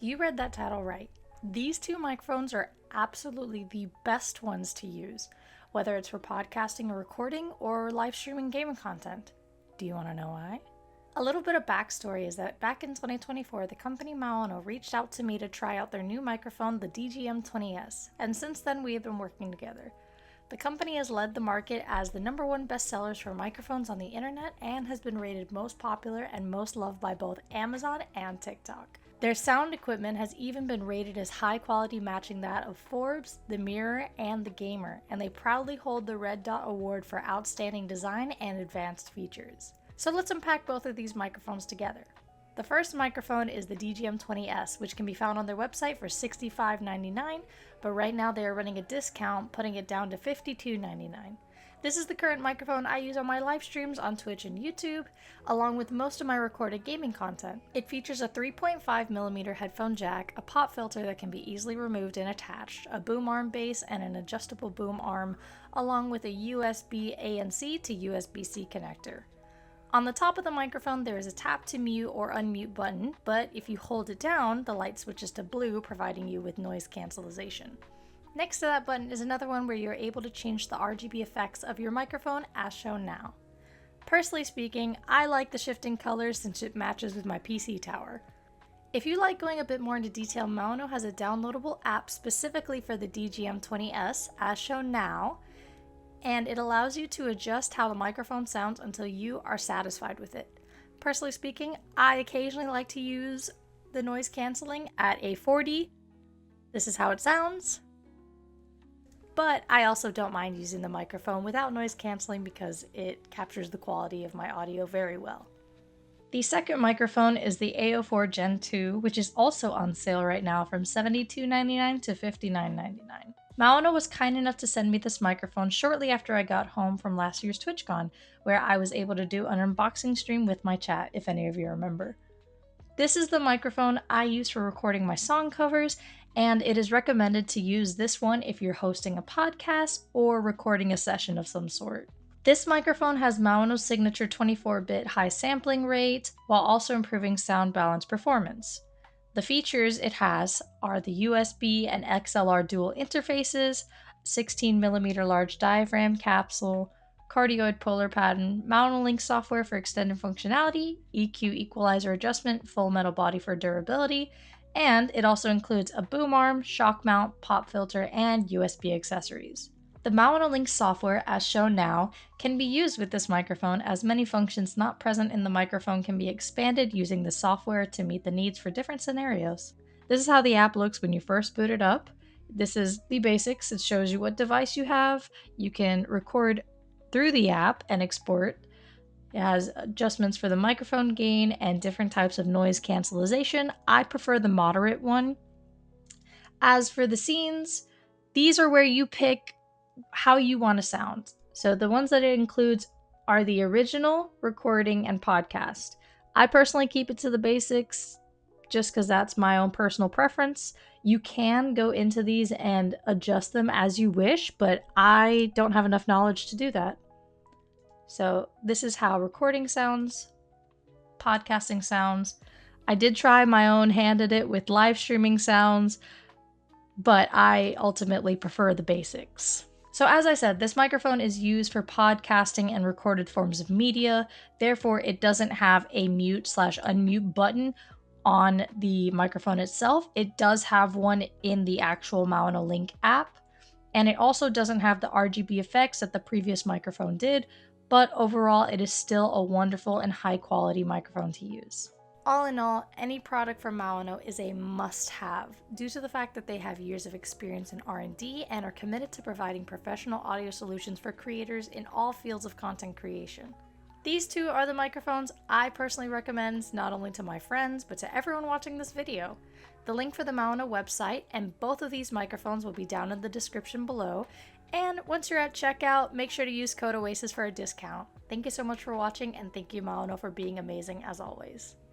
You read that title right. These two microphones are absolutely the best ones to use, whether it's for podcasting or recording or live streaming gaming content. Do you want to know why? A little bit of backstory is that back in 2024, the company Maono reached out to me to try out their new microphone, the DGM20S, and since then we have been working together. The company has led the market as the #1 bestsellers for microphones on the internet and has been rated most popular and most loved by both Amazon and TikTok. Their sound equipment has even been rated as high quality, matching that of Forbes, The Mirror, and The Gamer, and they proudly hold the Red Dot Award for outstanding design and advanced features. So let's unpack both of these microphones together. The first microphone is the DGM20S, which can be found on their website for $65.99, but right now they are running a discount, putting it down to $52.99. This is the current microphone I use on my live streams on Twitch and YouTube, along with most of my recorded gaming content. It features a 3.5mm headphone jack, a pop filter that can be easily removed and attached, a boom arm base, and an adjustable boom arm, along with a USB ANC to USB-C connector. On the top of the microphone, there is a tap to mute or unmute button, but if you hold it down, the light switches to blue, providing you with noise cancellation. Next to that button is another one where you're able to change the RGB effects of your microphone as shown now. Personally speaking, I like the shifting colors since it matches with my PC tower. If you like going a bit more into detail, Maono has a downloadable app specifically for the DGM20S as shown now, and it allows you to adjust how the microphone sounds until you are satisfied with it. Personally speaking, I occasionally like to use the noise cancelling at A40. This is how it sounds. But I also don't mind using the microphone without noise cancelling because it captures the quality of my audio very well. The second microphone is the A04 Gen2, which is also on sale right now from $72.99 to $59.99. Maono was kind enough to send me this microphone shortly after I got home from last year's TwitchCon, where I was able to do an unboxing stream with my chat, if any of you remember. This is the microphone I use for recording my song covers, and it is recommended to use this one if you're hosting a podcast or recording a session of some sort. This microphone has Maono's signature 24-bit high sampling rate, while also improving sound balance performance. The features it has are the USB and XLR dual interfaces, 16mm large diaphragm capsule, cardioid polar pattern, Maono Link software for extended functionality, EQ equalizer adjustment, full metal body for durability, and it also includes a boom arm, shock mount, pop filter, and USB accessories. The Maono Link software, as shown now, can be used with this microphone as many functions not present in the microphone can be expanded using the software to meet the needs for different scenarios. This is how the app looks when you first boot it up. This is the basics. It shows you what device you have. You can record through the app and export. It has adjustments for the microphone gain and different types of noise cancellation. I prefer the moderate one. As for the scenes, these are where you pick how you want to sound. So the ones that it includes are the original, recording, and podcast. I personally keep it to the basics just because that's my own personal preference. You can go into these and adjust them as you wish, but I don't have enough knowledge to do that. So this is how recording sounds, podcasting sounds. I did try my own hand at it with live streaming sounds, but I ultimately prefer the basics. So as I said, this microphone is used for podcasting and recorded forms of media. Therefore, it doesn't have a mute/unmute button on the microphone itself. It does have one in the actual Maono Link app. And it also doesn't have the RGB effects that the previous microphone did, but overall, it is still a wonderful and high quality microphone to use. All in all, any product from Maono is a must-have due to the fact that they have years of experience in R&D and are committed to providing professional audio solutions for creators in all fields of content creation. These two are the microphones I personally recommend not only to my friends, but to everyone watching this video. The link for the Maono website and both of these microphones will be down in the description below. And once you're at checkout, make sure to use code OASIS for a discount. Thank you so much for watching, and thank you Maono for being amazing as always.